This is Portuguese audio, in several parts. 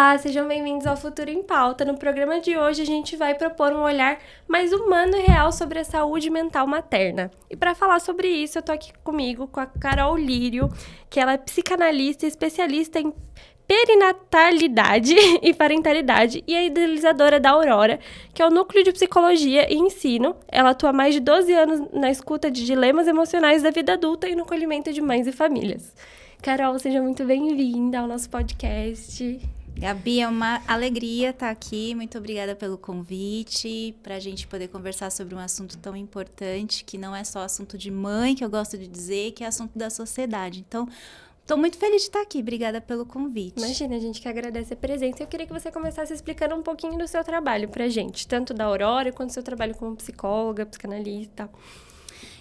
Olá, sejam bem-vindos ao Futuro em Pauta. No programa de hoje a gente vai propor um olhar mais humano e real sobre a saúde mental materna. E para falar sobre isso, eu tô aqui comigo com a Carol Lírio, que ela é psicanalista e especialista em perinatalidade e parentalidade e a idealizadora da Aurora, que é o Núcleo de Psicologia e Ensino. Ela atua há mais de 12 anos na escuta de dilemas emocionais da vida adulta e no acolhimento de mães e famílias. Carol, seja muito bem-vinda ao nosso podcast. Gabi, é uma alegria estar aqui. Muito obrigada pelo convite, para a gente poder conversar sobre um assunto tão importante, que não é só assunto de mãe, que eu gosto de dizer, que é assunto da sociedade. Então, estou muito feliz de estar aqui. Obrigada pelo convite. Imagina, a gente que agradece a presença. Eu queria que você começasse explicando um pouquinho do seu trabalho pra gente, tanto da Aurora quanto do seu trabalho como psicóloga, psicanalista.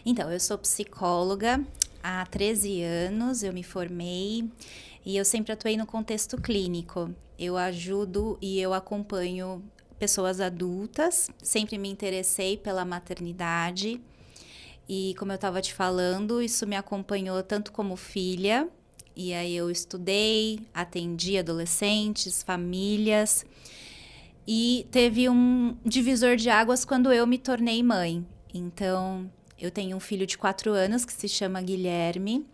Então, eu sou psicóloga há 13 anos, eu me formei e eu sempre atuei no contexto clínico. Eu ajudo e eu acompanho pessoas adultas, sempre me interessei pela maternidade e, como eu estava te falando, isso me acompanhou tanto como filha, e aí eu estudei, atendi adolescentes, famílias, e teve um divisor de águas quando eu me tornei mãe. Então, eu tenho um filho de 4 anos que se chama Guilherme.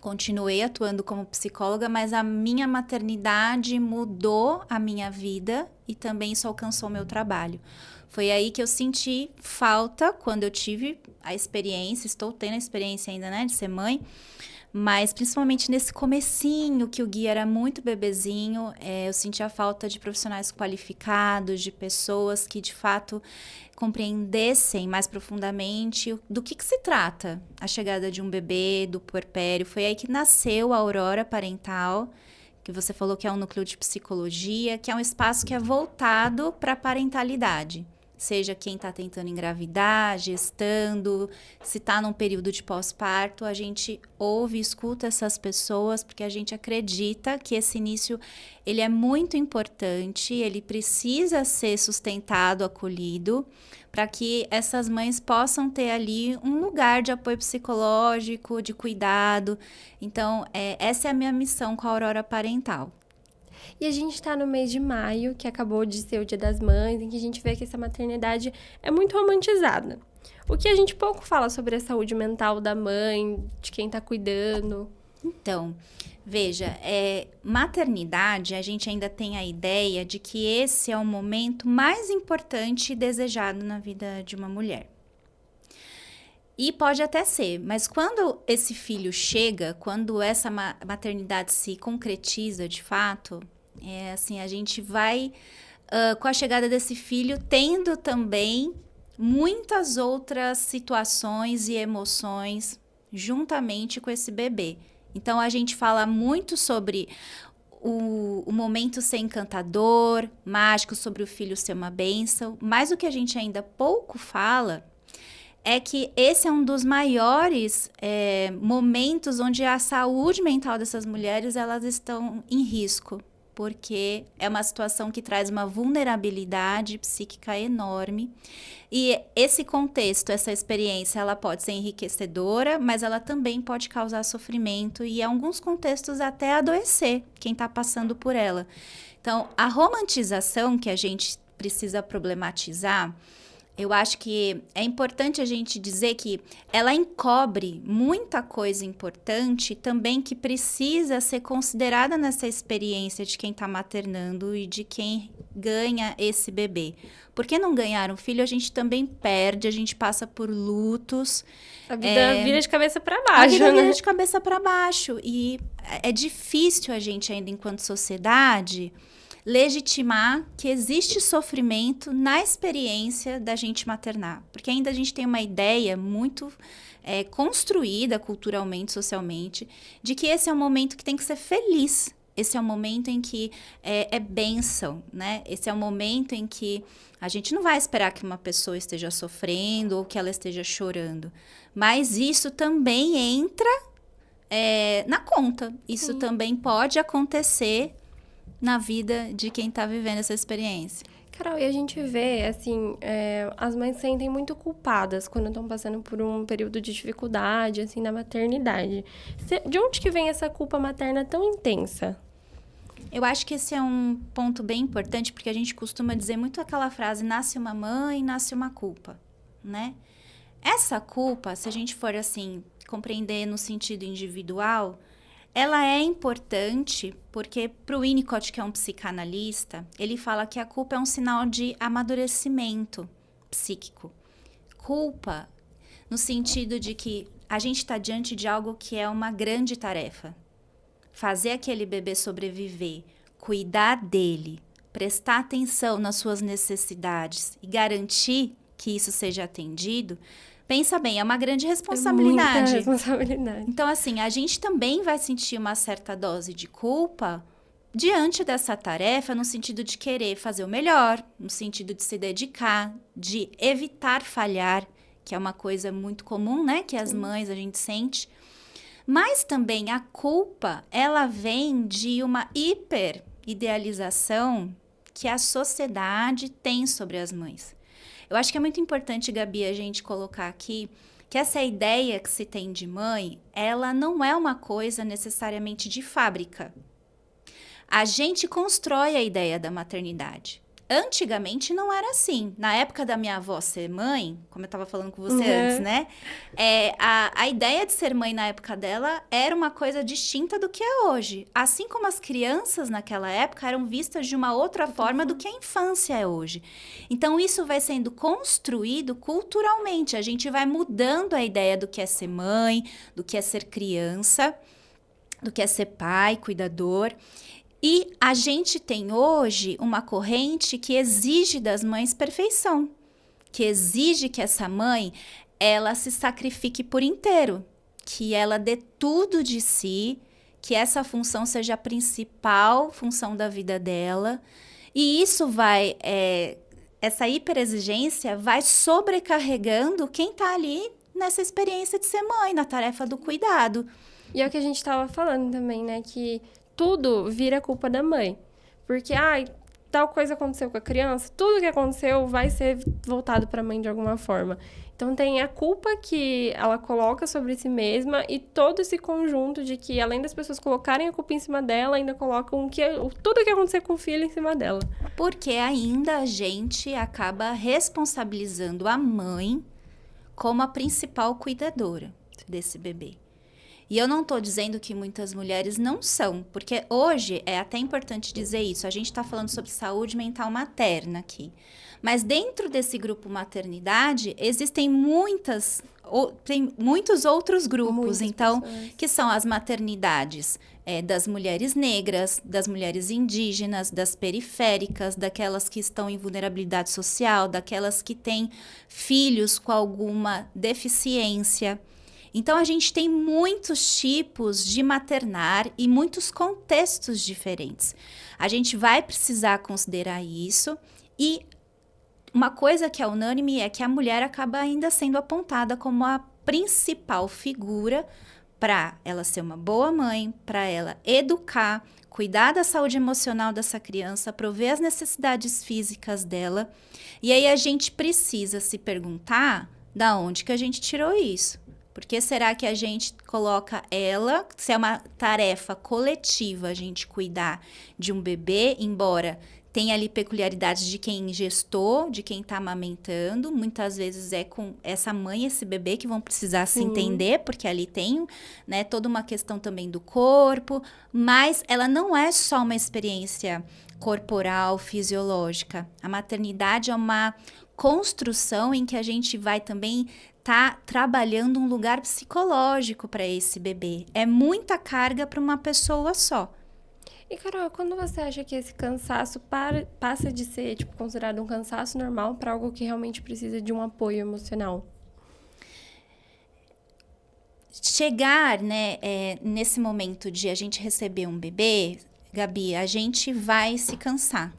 Continuei atuando como psicóloga, mas a minha maternidade mudou a minha vida e também isso alcançou o meu trabalho. Foi aí que eu senti falta quando eu tive a experiência, estou tendo a experiência ainda, né, de ser mãe, mas principalmente nesse comecinho, que o Gui era muito bebezinho, eu senti a falta de profissionais qualificados, de pessoas que de fato compreendessem mais profundamente do que se trata a chegada de um bebê, do puerpério. Foi aí que nasceu a Aurora Parental, que você falou que é um núcleo de psicologia, que é um espaço que é voltado para a parentalidade. Seja quem está tentando engravidar, gestando, se está num período de pós-parto, a gente ouve e escuta essas pessoas, porque a gente acredita que esse início ele é muito importante, ele precisa ser sustentado, acolhido, para que essas mães possam ter ali um lugar de apoio psicológico, de cuidado. Então, essa é a minha missão com a Aurora Parental. E a gente tá no mês de maio, que acabou de ser o Dia das Mães, em que a gente vê que essa maternidade é muito romantizada. O que a gente pouco fala sobre a saúde mental da mãe, de quem tá cuidando. Então, veja, maternidade, a gente ainda tem a ideia de que esse é o momento mais importante e desejado na vida de uma mulher. E pode até ser, mas quando esse filho chega, quando essa maternidade se concretiza de fato, assim, a gente vai, com a chegada desse filho, tendo também muitas outras situações e emoções juntamente com esse bebê. Então, a gente fala muito sobre o momento ser encantador, mágico, sobre o filho ser uma bênção, mas o que a gente ainda pouco fala é que esse é um dos maiores momentos onde a saúde mental dessas mulheres elas estão em risco, porque é uma situação que traz uma vulnerabilidade psíquica enorme. E esse contexto, essa experiência, ela pode ser enriquecedora, mas ela também pode causar sofrimento e, em alguns contextos, até adoecer quem está passando por ela. Então, a romantização que a gente precisa problematizar, eu acho que é importante a gente dizer que ela encobre muita coisa importante também que precisa ser considerada nessa experiência de quem está maternando e de quem ganha esse bebê. Porque não ganhar um filho, a gente também perde, a gente passa por lutos. A vida vira de cabeça pra A baixo, vida né? vira de cabeça para baixo. E é difícil a gente ainda, enquanto sociedade, legitimar que existe sofrimento na experiência da gente maternar. Porque ainda a gente tem uma ideia muito construída culturalmente, socialmente, de que esse é um momento que tem que ser feliz. Esse é um momento em que é bênção, né? Esse é um momento em que a gente não vai esperar que uma pessoa esteja sofrendo ou que ela esteja chorando. Mas isso também entra na conta. Isso também pode acontecer na vida de quem está vivendo essa experiência. Carol, e a gente vê, assim, as mães se sentem muito culpadas quando estão passando por um período de dificuldade, assim, na maternidade. De onde que vem essa culpa materna tão intensa? Eu acho que esse é um ponto bem importante, porque a gente costuma dizer muito aquela frase, nasce uma mãe, nasce uma culpa, né? Essa culpa, se a gente for assim, compreender no sentido individual, ela é importante porque para o Winnicott, que é um psicanalista, ele fala que a culpa é um sinal de amadurecimento psíquico. Culpa no sentido de que a gente está diante de algo que é uma grande tarefa. Fazer aquele bebê sobreviver, cuidar dele, prestar atenção nas suas necessidades e garantir que isso seja atendido, pensa bem, é uma grande responsabilidade. É muita responsabilidade. Então, assim, a gente também vai sentir uma certa dose de culpa diante dessa tarefa, no sentido de querer fazer o melhor, no sentido de se dedicar, de evitar falhar, que é uma coisa muito comum, né? Que as mães a gente sente. Mas também a culpa, ela vem de uma hiperidealização que a sociedade tem sobre as mães. Eu acho que é muito importante, Gabi, a gente colocar aqui que essa ideia que se tem de mãe, ela não é uma coisa necessariamente de fábrica. A gente constrói a ideia da maternidade. Antigamente não era assim. Na época da minha avó ser mãe, como eu estava falando com você antes, né? A ideia de ser mãe na época dela era uma coisa distinta do que é hoje. Assim como as crianças naquela época eram vistas de uma outra forma do que a infância é hoje. Então isso vai sendo construído culturalmente. A gente vai mudando a ideia do que é ser mãe, do que é ser criança, do que é ser pai, cuidador. E a gente tem hoje uma corrente que exige das mães perfeição, que exige que essa mãe, ela se sacrifique por inteiro, que ela dê tudo de si, que essa função seja a principal função da vida dela. E isso vai, essa hiperexigência vai sobrecarregando quem está ali nessa experiência de ser mãe, na tarefa do cuidado. E é o que a gente estava falando também, né? Que tudo vira culpa da mãe. Porque, tal coisa aconteceu com a criança, tudo que aconteceu vai ser voltado para a mãe de alguma forma. Então, tem a culpa que ela coloca sobre si mesma e todo esse conjunto de que, além das pessoas colocarem a culpa em cima dela, ainda colocam tudo que aconteceu com o filho em cima dela. Porque ainda a gente acaba responsabilizando a mãe como a principal cuidadora desse bebê. E eu não estou dizendo que muitas mulheres não são, porque hoje é até importante dizer isso. A gente está falando sobre saúde mental materna aqui. Mas dentro desse grupo maternidade, existem tem muitos outros grupos, Muitas então, pessoas. que são as maternidades das mulheres negras, das mulheres indígenas, das periféricas, daquelas que estão em vulnerabilidade social, daquelas que têm filhos com alguma deficiência. Então, a gente tem muitos tipos de maternar e muitos contextos diferentes. A gente vai precisar considerar isso. E uma coisa que é unânime é que a mulher acaba ainda sendo apontada como a principal figura para ela ser uma boa mãe, para ela educar, cuidar da saúde emocional dessa criança, prover as necessidades físicas dela. E aí a gente precisa se perguntar da onde que a gente tirou isso. Por que será que a gente coloca ela, se é uma tarefa coletiva a gente cuidar de um bebê, embora tenha ali peculiaridades de quem gestou, de quem está amamentando, muitas vezes é com essa mãe e esse bebê que vão precisar se entender, porque ali tem, né, toda uma questão também do corpo, mas ela não é só uma experiência corporal, fisiológica. A maternidade é uma construção em que a gente vai também tá trabalhando um lugar psicológico para esse bebê. É muita carga para uma pessoa só. E, Carol, quando você acha que esse cansaço passa de ser, considerado um cansaço normal para algo que realmente precisa de um apoio emocional? Chegar, né, nesse momento de a gente receber um bebê, Gabi, a gente vai se cansar.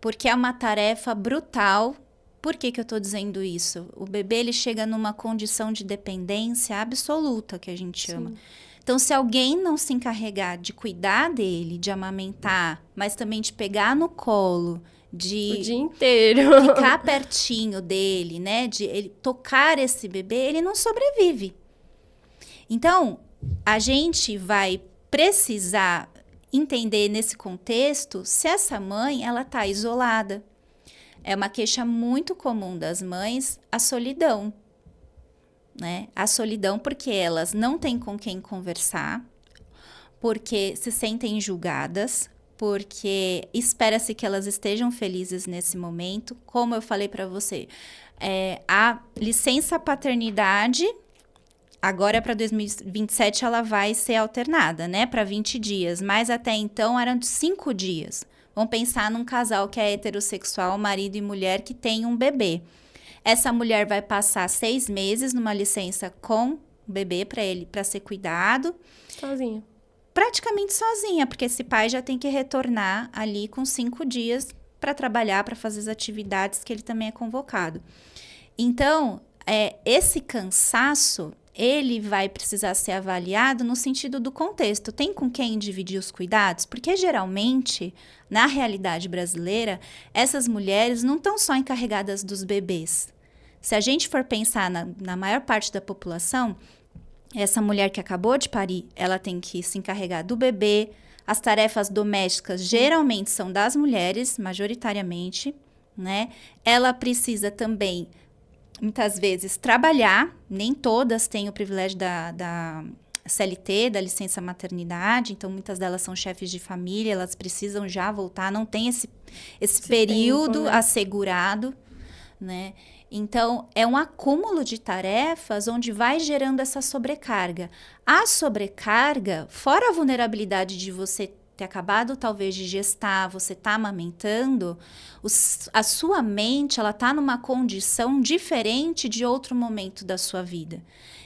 Porque é uma tarefa brutal. Por que eu estou dizendo isso? O bebê, ele chega numa condição de dependência absoluta, que a gente chama. Sim. Então, se alguém não se encarregar de cuidar dele, de amamentar, mas também de pegar no colo, de o dia inteiro ficar pertinho dele, né, de ele tocar esse bebê, ele não sobrevive. Então, a gente vai precisar entender nesse contexto se essa mãe, ela tá isolada. É uma queixa muito comum das mães, a solidão, né? A solidão porque elas não têm com quem conversar, porque se sentem julgadas, porque espera-se que elas estejam felizes nesse momento. Como eu falei para você, a licença paternidade, agora para 2027 ela vai ser alternada, né? Para 20 dias, mas até então eram de 5 dias. Vamos pensar num casal que é heterossexual, marido e mulher, que tem um bebê. Essa mulher vai passar 6 meses numa licença com o bebê para ser cuidado. Sozinha. Praticamente sozinha, porque esse pai já tem que retornar ali com 5 dias para trabalhar, para fazer as atividades que ele também é convocado. Então, esse cansaço, ele vai precisar ser avaliado no sentido do contexto. Tem com quem dividir os cuidados? Porque geralmente, na realidade brasileira, essas mulheres não estão só encarregadas dos bebês. Se a gente for pensar na maior parte da população, essa mulher que acabou de parir, ela tem que se encarregar do bebê. As tarefas domésticas geralmente são das mulheres, majoritariamente, né? Ela precisa também, muitas vezes, trabalhar. Nem todas têm o privilégio da CLT, da licença maternidade. Então, muitas delas são chefes de família, elas precisam já voltar. Não tem esse período tempo, né? assegurado, né? Então, é um acúmulo de tarefas onde vai gerando essa sobrecarga. A sobrecarga, fora a vulnerabilidade de você ter acabado talvez de gestar, você está amamentando, a sua mente, ela está numa condição diferente de outro momento da sua vida.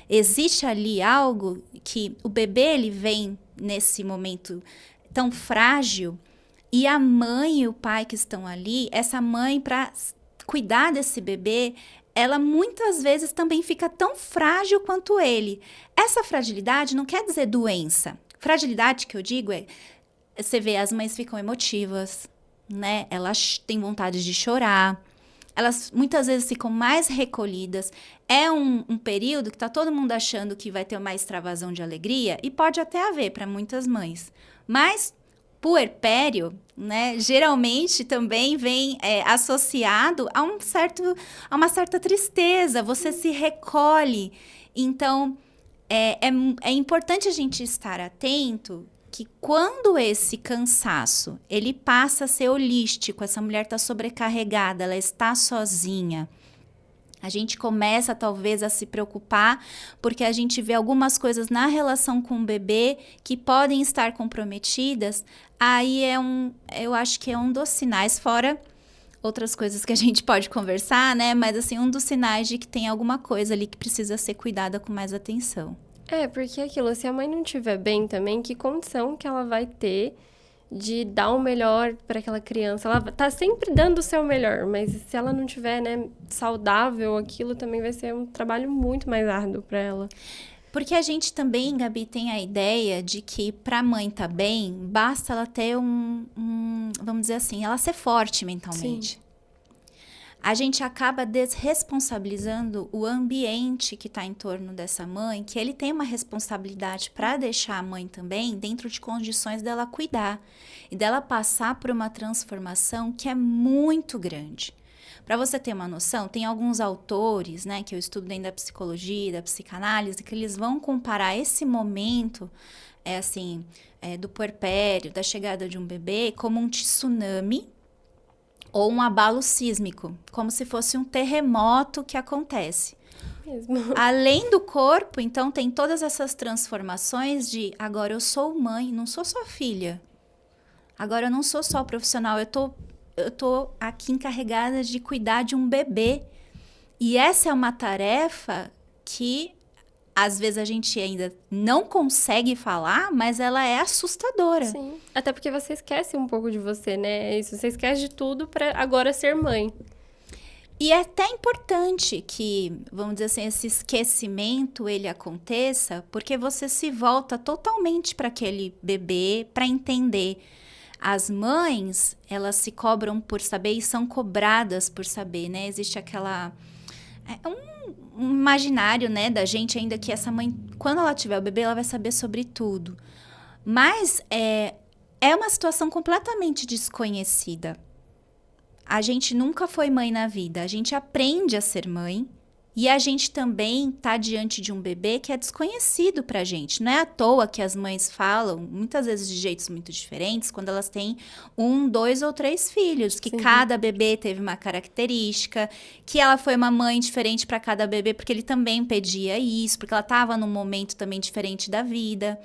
Existe ali algo que o bebê, ele vem nesse momento tão frágil, e a mãe e o pai que estão ali, essa mãe, para cuidar desse bebê, ela muitas vezes também fica tão frágil quanto ele. Essa fragilidade não quer dizer doença. Fragilidade que eu digo você vê, as mães ficam emotivas, né? Elas têm vontade de chorar. Elas muitas vezes ficam mais recolhidas. É um período que tá todo mundo achando que vai ter uma extravasão de alegria, e pode até haver para muitas mães. Mas puerpério, né, geralmente também vem associado a uma certa tristeza. Você se recolhe. Então, é importante a gente estar atento que quando esse cansaço, ele passa a ser holístico, essa mulher está sobrecarregada, ela está sozinha, a gente começa talvez a se preocupar porque a gente vê algumas coisas na relação com o bebê que podem estar comprometidas. Aí eu acho que é um dos sinais, fora outras coisas que a gente pode conversar, né? Mas assim, um dos sinais de que tem alguma coisa ali que precisa ser cuidada com mais atenção. Porque aquilo, se a mãe não estiver bem também, que condição que ela vai ter de dar o melhor para aquela criança? Ela tá sempre dando o seu melhor, mas se ela não tiver, né, saudável, aquilo também vai ser um trabalho muito mais árduo para ela. Porque a gente também, Gabi, tem a ideia de que para a mãe tá bem, basta ela ter vamos dizer assim, ela ser forte mentalmente. Sim. A gente acaba desresponsabilizando o ambiente que está em torno dessa mãe, que ele tem uma responsabilidade para deixar a mãe também dentro de condições dela cuidar e dela passar por uma transformação que é muito grande. Para você ter uma noção, tem alguns autores, né, que eu estudo dentro da psicologia, da psicanálise, que eles vão comparar esse momento, do puerpério, da chegada de um bebê, como um tsunami ou um abalo sísmico, como se fosse um terremoto que acontece. Mesmo. Além do corpo, então, tem todas essas transformações de agora eu sou mãe, não sou só filha. Agora eu não sou só profissional, eu tô aqui encarregada de cuidar de um bebê. E essa é uma tarefa que às vezes a gente ainda não consegue falar, mas ela é assustadora. Sim, até porque você esquece um pouco de você, né? É isso, você esquece de tudo para agora ser mãe. E é até importante que, vamos dizer assim, esse esquecimento ele aconteça, porque você se volta totalmente para aquele bebê, para entender. As mães, elas se cobram por saber e são cobradas por saber, né? Existe aquela... um imaginário, né, da gente ainda que essa mãe, quando ela tiver o bebê, ela vai saber sobre tudo. Mas é uma situação completamente desconhecida. A gente nunca foi mãe na vida, a gente aprende a ser mãe e a gente também está diante de um bebê que é desconhecido para a gente. Não é à toa que as mães falam, muitas vezes de jeitos muito diferentes, quando elas têm 1, 2 ou 3 filhos, que cada bebê teve uma característica, que ela foi uma mãe diferente para cada bebê, porque ele também pedia isso, porque ela estava num momento também diferente da vida.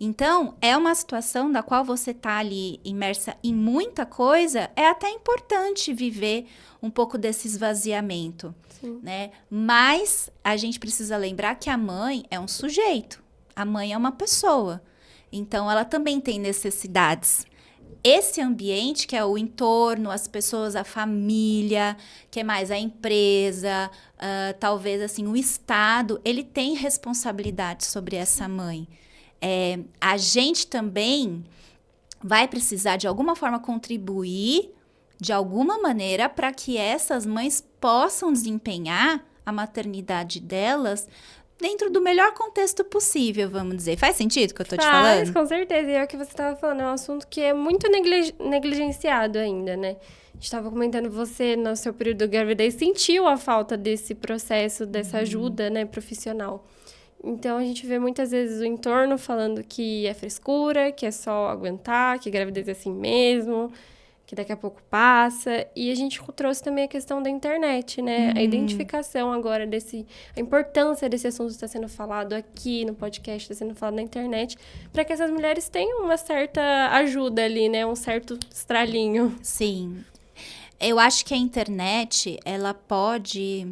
Então, é uma situação da qual você está ali imersa em muita coisa, é até importante viver um pouco desse esvaziamento, né? Mas a gente precisa lembrar que a mãe é um sujeito, a mãe é uma pessoa, então ela também tem necessidades. Esse ambiente, que é o entorno, as pessoas, a família, que é mais a empresa, talvez assim, o Estado, ele tem responsabilidade sobre essa mãe. A gente também vai precisar, de alguma forma, contribuir, de alguma maneira, para que essas mães possam desempenhar a maternidade delas dentro do melhor contexto possível, vamos dizer. Faz sentido o que eu tô te falando? Faz, com certeza. E é o que você estava falando, é um assunto que é muito negligenciado ainda, né? A gente estava comentando, você, no seu período de gravidez, sentiu a falta desse processo, dessa ajuda, né, profissional. Então, a gente vê muitas vezes o entorno falando que é frescura, que é só aguentar, que gravidez é assim mesmo, que daqui a pouco passa. E a gente trouxe também a questão da internet, né? A identificação agora a importância desse assunto está sendo falado aqui no podcast, está sendo falado na internet, para que essas mulheres tenham uma certa ajuda ali, né? Um certo estralinho. Sim. Eu acho que a internet, ela pode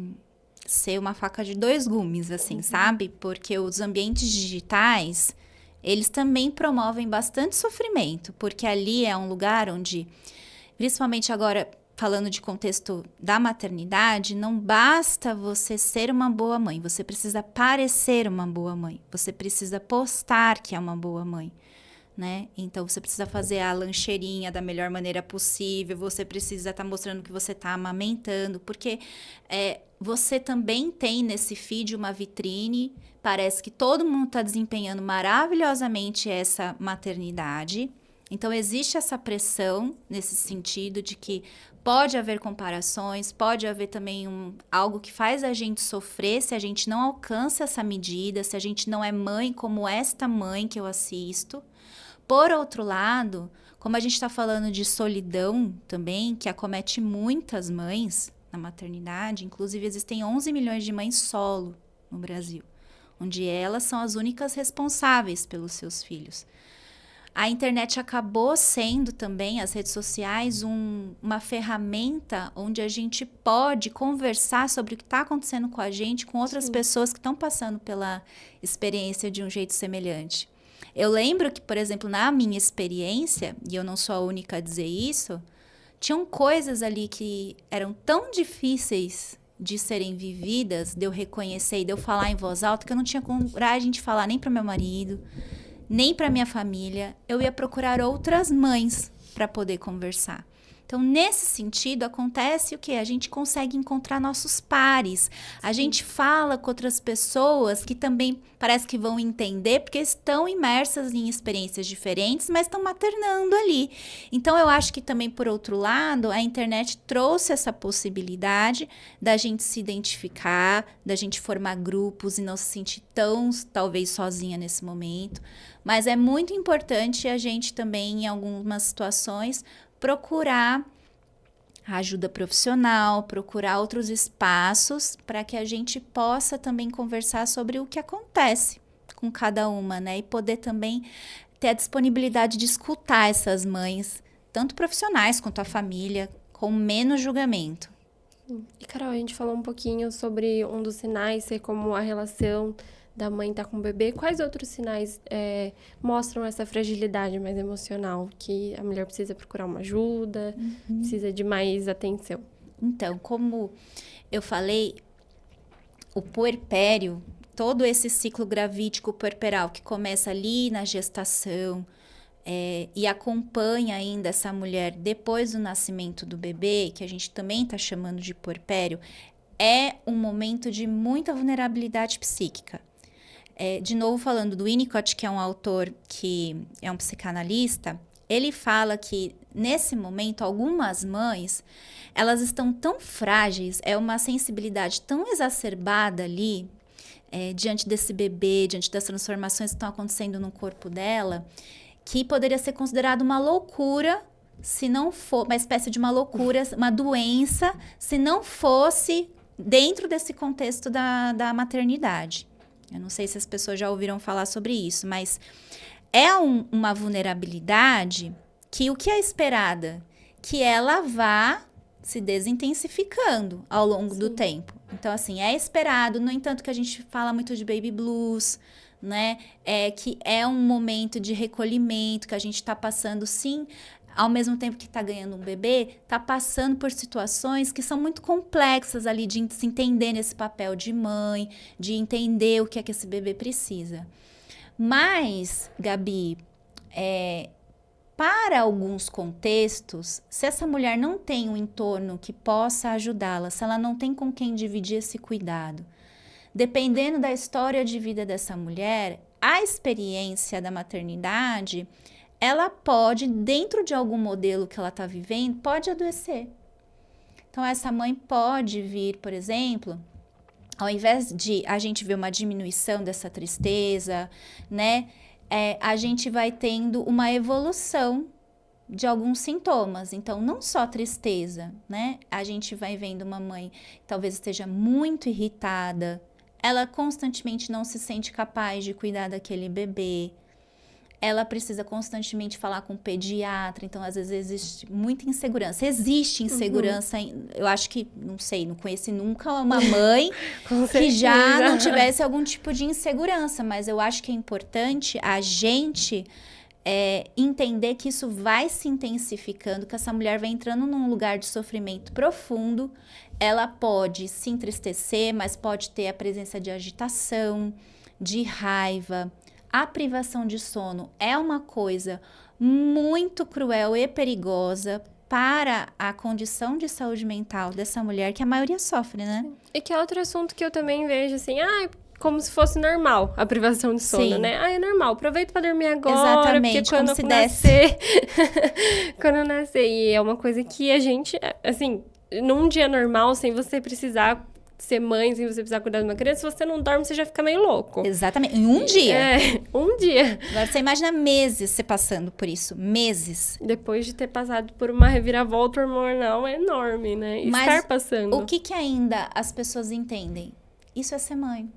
ser uma faca de 2 gumes, assim, sabe? Porque os ambientes digitais, eles também promovem bastante sofrimento, porque ali é um lugar onde, principalmente agora falando de contexto da maternidade, não basta você ser uma boa mãe, você precisa parecer uma boa mãe, você precisa postar que é uma boa mãe. Né? Então, você precisa fazer a lancheirinha da melhor maneira possível, você precisa estar mostrando que você está amamentando, porque você também tem nesse feed uma vitrine, parece que todo mundo está desempenhando maravilhosamente essa maternidade, então existe essa pressão nesse sentido de que pode haver comparações, pode haver também algo que faz a gente sofrer se a gente não alcança essa medida, se a gente não é mãe como esta mãe que eu assisto. Por outro lado, como a gente está falando de solidão também, que acomete muitas mães na maternidade, inclusive existem 11 milhões de mães solo no Brasil, onde elas são as únicas responsáveis pelos seus filhos. A internet acabou sendo também, as redes sociais, uma ferramenta onde a gente pode conversar sobre o que está acontecendo com a gente, com outras pessoas que estão passando pela experiência de um jeito semelhante. Eu lembro que, por exemplo, na minha experiência, e eu não sou a única a dizer isso, tinham coisas ali que eram tão difíceis de serem vividas, de eu reconhecer e de eu falar em voz alta, que eu não tinha coragem de falar nem para meu marido, nem para minha família. Eu ia procurar outras mães para poder conversar. Então, nesse sentido, acontece o quê? A gente consegue encontrar nossos pares. A gente fala com outras pessoas que também parece que vão entender, porque estão imersas em experiências diferentes, mas estão maternando ali. Então, eu acho que também, por outro lado, a internet trouxe essa possibilidade da gente se identificar, da gente formar grupos e não se sentir tão, talvez, sozinha nesse momento. Mas é muito importante a gente também, em algumas situações, procurar ajuda profissional, procurar outros espaços para que a gente possa também conversar sobre o que acontece com cada uma, né? E poder também ter a disponibilidade de escutar essas mães, tanto profissionais quanto a família, com menos julgamento. E, Carol, a gente falou um pouquinho sobre um dos sinais, ser como a relação da mãe tá com o bebê. Quais outros sinais mostram essa fragilidade mais emocional? Que a mulher precisa procurar uma ajuda, precisa de mais atenção? Então, como eu falei, o puerpério, todo esse ciclo gravídico puerperal que começa ali na gestação e acompanha ainda essa mulher depois do nascimento do bebê, que a gente também está chamando de puerpério, é um momento de muita vulnerabilidade psíquica. De novo, falando do Winnicott, que é um autor que é um psicanalista, Ele fala que, nesse momento, algumas mães, elas estão tão frágeis, é uma sensibilidade tão exacerbada ali, diante desse bebê, diante das transformações que estão acontecendo no corpo dela, que poderia ser considerado uma loucura, se não for uma espécie de uma loucura, uma doença, se não fosse dentro desse contexto da maternidade. Eu não sei se as pessoas já ouviram falar sobre isso, mas é uma vulnerabilidade que o que é esperada? Que ela vá se desintensificando ao longo do tempo. Então, assim, é esperado, no entanto, que a gente fala muito de baby blues, né? Que é um momento de recolhimento, que a gente está passando, sim, ao mesmo tempo que está ganhando um bebê, está passando por situações que são muito complexas ali, de se entender nesse papel de mãe, de entender o que é que esse bebê precisa. Mas, Gabi, para alguns contextos, se essa mulher não tem um entorno que possa ajudá-la, se ela não tem com quem dividir esse cuidado, dependendo da história de vida dessa mulher, a experiência da maternidade, ela pode, dentro de algum modelo que ela está vivendo, pode adoecer. Então, essa mãe pode vir, por exemplo, ao invés de a gente ver uma diminuição dessa tristeza, né? A gente vai tendo uma evolução de alguns sintomas. Então, não só tristeza, né? A gente vai vendo uma mãe que talvez esteja muito irritada, ela constantemente não se sente capaz de cuidar daquele bebê, ela precisa constantemente falar com o pediatra, então às vezes existe muita insegurança. Existe insegurança, eu acho que, não sei, não conheci nunca uma mãe que já não tivesse algum tipo de insegurança, mas eu acho que é importante a gente entender que isso vai se intensificando, que essa mulher vai entrando num lugar de sofrimento profundo, ela pode se entristecer, mas pode ter a presença de agitação, de raiva. A privação de sono é uma coisa muito cruel e perigosa para a condição de saúde mental dessa mulher, que a maioria sofre, né? E que é outro assunto que eu também vejo, assim, como se fosse normal a privação de sono, Sim. né? É normal, aproveita pra dormir agora, Exatamente, porque quando como se nascer... quando eu nascer, e é uma coisa que a gente, assim, num dia normal, sem você precisar ser mãe, sem você precisar cuidar de uma criança, se você não dorme, você já fica meio louco. Exatamente, em um dia. Um dia. Agora você imagina meses você passando por isso, meses. Depois de ter passado por uma reviravolta hormonal enorme, né? Mas estar passando. O que ainda as pessoas entendem? Isso é ser mãe.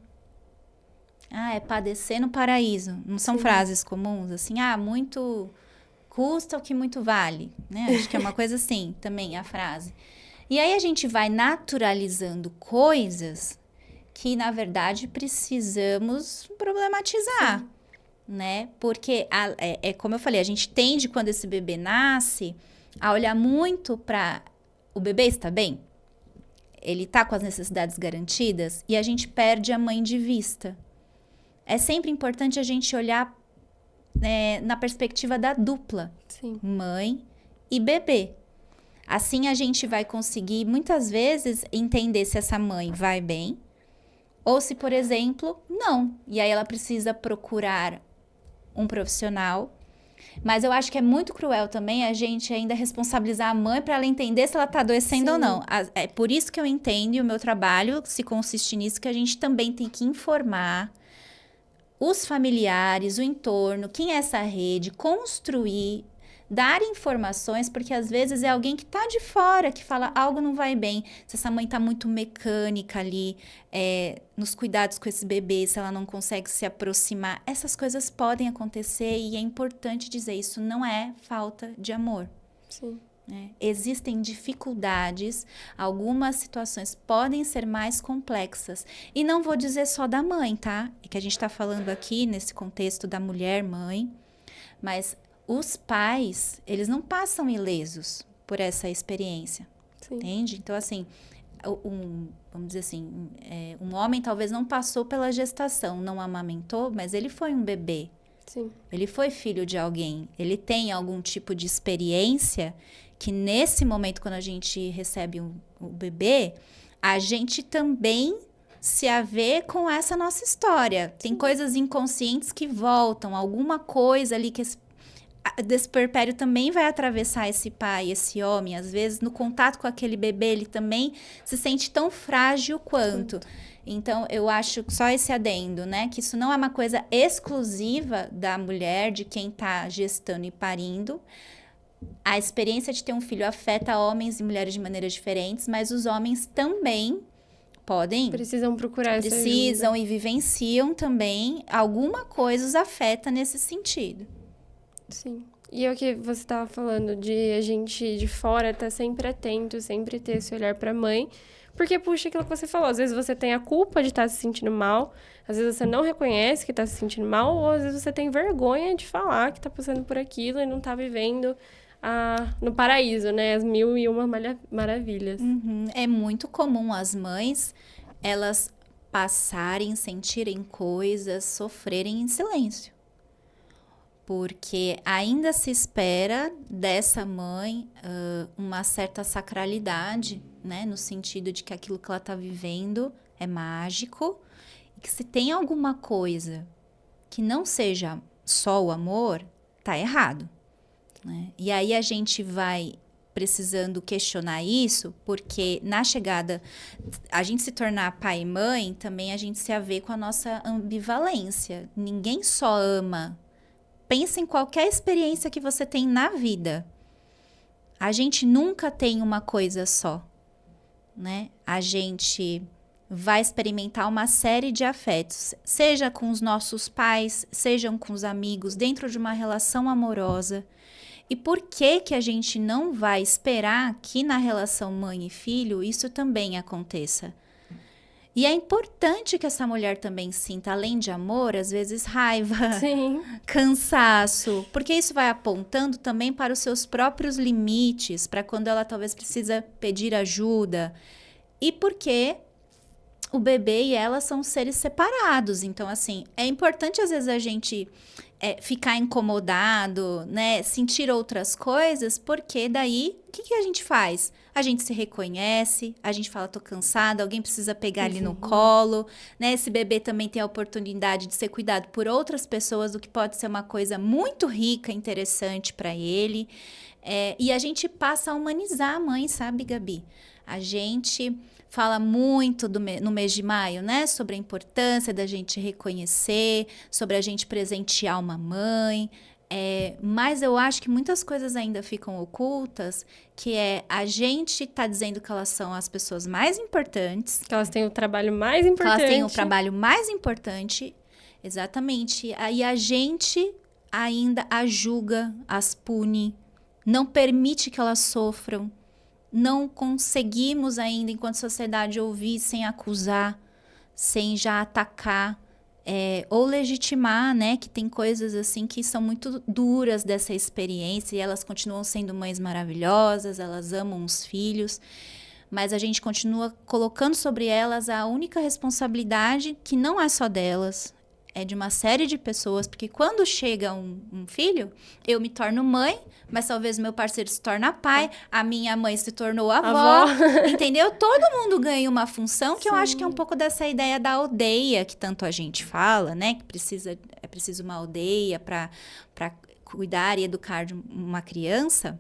É padecer no paraíso. Não são frases comuns, assim, muito custa o que muito vale, né? Acho que é uma coisa assim, também, a frase. E aí a gente vai naturalizando coisas que, na verdade, precisamos problematizar, né? Porque, como eu falei, a gente tende, quando esse bebê nasce, a olhar muito para o bebê está bem? Ele está com as necessidades garantidas? E a gente perde a mãe de vista. É sempre importante a gente olhar na perspectiva da dupla. Sim. Mãe e bebê. Assim a gente vai conseguir, muitas vezes, entender se essa mãe vai bem ou se, por exemplo, não. E aí ela precisa procurar um profissional. Mas eu acho que é muito cruel também a gente ainda responsabilizar a mãe para ela entender se ela está adoecendo ou não. É por isso que eu entendo, e o meu trabalho se consiste nisso, que a gente também tem que informar os familiares, o entorno, quem é essa rede, construir, dar informações, porque às vezes é alguém que está de fora, que fala algo não vai bem. Se essa mãe está muito mecânica ali, nos cuidados com esse bebê, se ela não consegue se aproximar, essas coisas podem acontecer e é importante dizer, isso não é falta de amor. Sim. Existem dificuldades, algumas situações podem ser mais complexas. E não vou dizer só da mãe, tá? É que a gente está falando aqui nesse contexto da mulher mãe, mas os pais, eles não passam ilesos por essa experiência, entende? Então, assim, vamos dizer assim, um homem talvez não passou pela gestação, não amamentou, mas ele foi um bebê. Sim. Ele foi filho de alguém, ele tem algum tipo de experiência que nesse momento, quando a gente recebe o bebê, a gente também se haver com essa nossa história. Tem coisas inconscientes que voltam, alguma coisa ali que desse puerpério também vai atravessar esse pai, esse homem. Às vezes, no contato com aquele bebê, ele também se sente tão frágil quanto. Então, eu acho só esse adendo, né? Que isso não é uma coisa exclusiva da mulher, de quem tá gestando e parindo. A experiência de ter um filho afeta homens e mulheres de maneiras diferentes, mas os homens também Precisam procurar essa ajuda. precisam e vivenciam também. Alguma coisa os afeta nesse sentido. Sim. E é o que você estava falando, de a gente de fora estar sempre atento, sempre ter esse olhar para a mãe. Porque, puxa, aquilo que você falou, às vezes você tem a culpa de estar se sentindo mal, às vezes você não reconhece que está se sentindo mal, ou às vezes você tem vergonha de falar que está passando por aquilo e não está vivendo no paraíso, né? As 1001 maravilhas. É muito comum as mães, elas passarem, sentirem coisas, sofrerem em silêncio. Porque ainda se espera dessa mãe uma certa sacralidade, né? No sentido de que aquilo que ela está vivendo é mágico. E que se tem alguma coisa que não seja só o amor, tá errado, né? E aí a gente vai precisando questionar isso, porque na chegada, a gente se tornar pai e mãe, também a gente se haver com a nossa ambivalência. Ninguém só ama. Pensa em qualquer experiência que você tem na vida. A gente nunca tem uma coisa só, né? A gente vai experimentar uma série de afetos, seja com os nossos pais, sejam com os amigos, dentro de uma relação amorosa. E por que a gente não vai esperar que na relação mãe e filho isso também aconteça? E é importante que essa mulher também sinta, além de amor, às vezes raiva, Sim. cansaço, porque isso vai apontando também para os seus próprios limites, para quando ela talvez precisa pedir ajuda. E porque o bebê e ela são seres separados. Então, assim, é importante às vezes a gente ficar incomodado, né? Sentir outras coisas, porque daí, o que a gente faz? A gente se reconhece, a gente fala, tô cansada, alguém precisa pegar ali no colo, né? Esse bebê também tem a oportunidade de ser cuidado por outras pessoas, o que pode ser uma coisa muito rica, interessante para ele. E a gente passa a humanizar a mãe, sabe, Gabi? A gente fala muito no mês de maio, né? Sobre a importância da gente reconhecer, sobre a gente presentear uma mãe. Mas eu acho que muitas coisas ainda ficam ocultas, que a gente tá dizendo que elas são as pessoas mais importantes. Que elas têm o trabalho mais importante. Que elas têm o trabalho mais importante, exatamente. Aí a gente ainda as julga, as pune, não permite que elas sofram. Não conseguimos ainda, enquanto sociedade, ouvir sem acusar, sem já atacar, ou legitimar, né? Que tem coisas assim que são muito duras dessa experiência e elas continuam sendo mães maravilhosas, elas amam os filhos, mas a gente continua colocando sobre elas a única responsabilidade que não é só delas, é de uma série de pessoas, porque quando chega um filho, eu me torno mãe, mas talvez meu parceiro se torna pai, a minha mãe se tornou avó. Entendeu? Todo mundo ganha uma função, que eu acho que é um pouco dessa ideia da aldeia, que tanto a gente fala, né? Que é preciso uma aldeia para cuidar e educar de uma criança,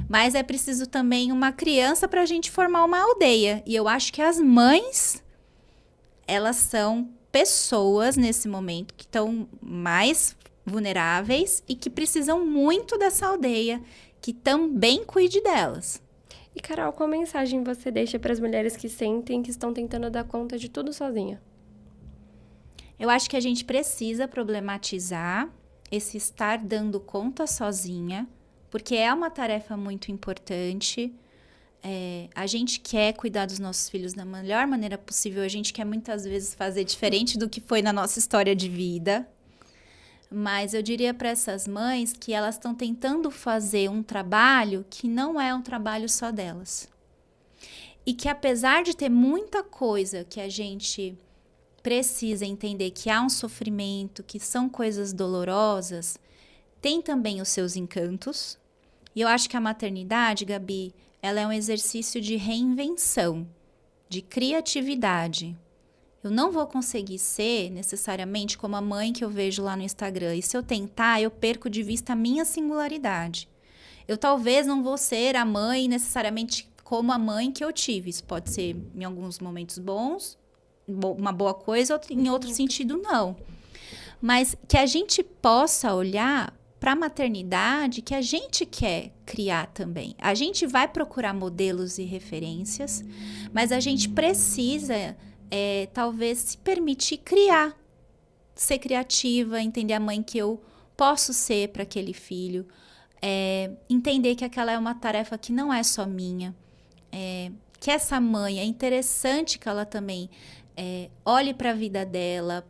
mas é preciso também uma criança para a gente formar uma aldeia. E eu acho que as mães, elas são pessoas nesse momento que estão mais vulneráveis e que precisam muito dessa aldeia que também cuide delas. E Carol, qual mensagem você deixa para as mulheres que sentem que estão tentando dar conta de tudo sozinha? Eu acho que a gente precisa problematizar esse estar dando conta sozinha, porque é uma tarefa muito importante. A gente quer cuidar dos nossos filhos da melhor maneira possível, a gente quer muitas vezes fazer diferente do que foi na nossa história de vida, mas eu diria para essas mães que elas estão tentando fazer um trabalho que não é um trabalho só delas. E que apesar de ter muita coisa que a gente precisa entender que há um sofrimento, que são coisas dolorosas, tem também os seus encantos. E eu acho que a maternidade, Gabi, ela é um exercício de reinvenção, de criatividade. Eu não vou conseguir ser necessariamente como a mãe que eu vejo lá no Instagram. E se eu tentar, eu perco de vista a minha singularidade. Eu talvez não vou ser a mãe necessariamente como a mãe que eu tive. Isso pode ser em alguns momentos bons, uma boa coisa, em outro sentido não. Mas que a gente possa olhar para a maternidade que a gente quer criar também. A gente vai procurar modelos e referências, mas a gente precisa, talvez, se permitir criar, ser criativa, entender a mãe que eu posso ser para aquele filho, entender que aquela é uma tarefa que não é só minha, que essa mãe é interessante que ela também olhe para a vida dela,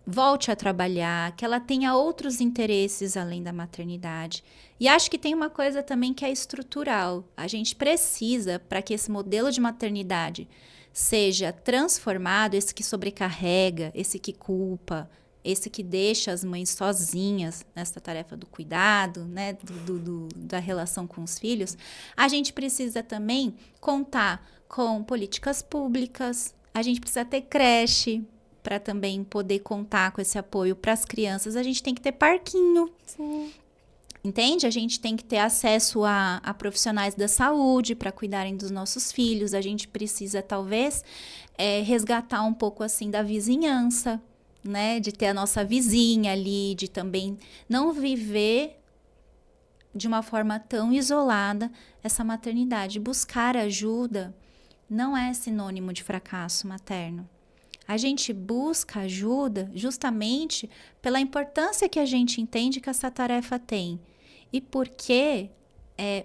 volte a trabalhar, que ela tenha outros interesses além da maternidade. E acho que tem uma coisa também que é estrutural. A gente precisa, para que esse modelo de maternidade seja transformado, esse que sobrecarrega, esse que culpa, esse que deixa as mães sozinhas nessa tarefa do cuidado, né, da relação com os filhos, a gente precisa também contar com políticas públicas, a gente precisa ter creche, para também poder contar com esse apoio para as crianças, a gente tem que ter parquinho. Sim. Entende? A gente tem que ter acesso a profissionais da saúde para cuidarem dos nossos filhos. A gente precisa, talvez, resgatar um pouco assim da vizinhança, né? De ter a nossa vizinha ali, de também não viver de uma forma tão isolada essa maternidade. Buscar ajuda não é sinônimo de fracasso materno. A gente busca ajuda justamente pela importância que a gente entende que essa tarefa tem. E porque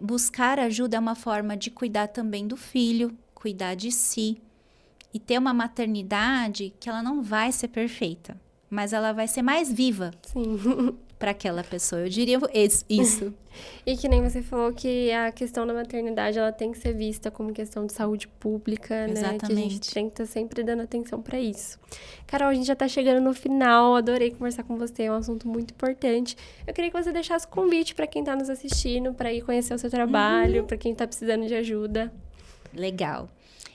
buscar ajuda é uma forma de cuidar também do filho, cuidar de si. E ter uma maternidade que ela não vai ser perfeita, mas ela vai ser mais viva. Sim. Para aquela pessoa. Eu diria isso. E que nem você falou que a questão da maternidade, ela tem que ser vista como questão de saúde pública, né? Exatamente. Que a gente tem que estar sempre dando atenção para isso. Carol, a gente já tá chegando no final, adorei conversar com você, é um assunto muito importante. Eu queria que você deixasse convite para quem tá nos assistindo, para ir conhecer o seu trabalho, para quem tá precisando de ajuda. Legal.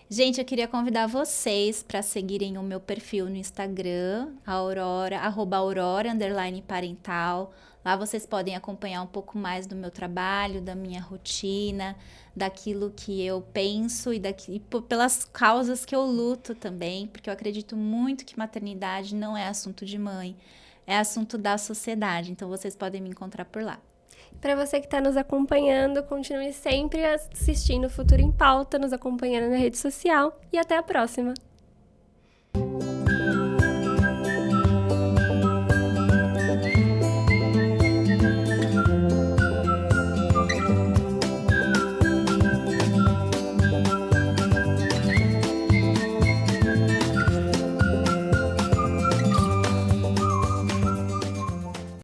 Gente, eu queria convidar vocês para seguirem o meu perfil no Instagram, Aurora, @Aurora_parental. Lá vocês podem acompanhar um pouco mais do meu trabalho, da minha rotina, daquilo que eu penso e pelas causas que eu luto também, porque eu acredito muito que maternidade não é assunto de mãe, é assunto da sociedade. Então vocês podem me encontrar por lá. Para você que está nos acompanhando, continue sempre assistindo Futuro em Pauta, nos acompanhando na rede social e até a próxima!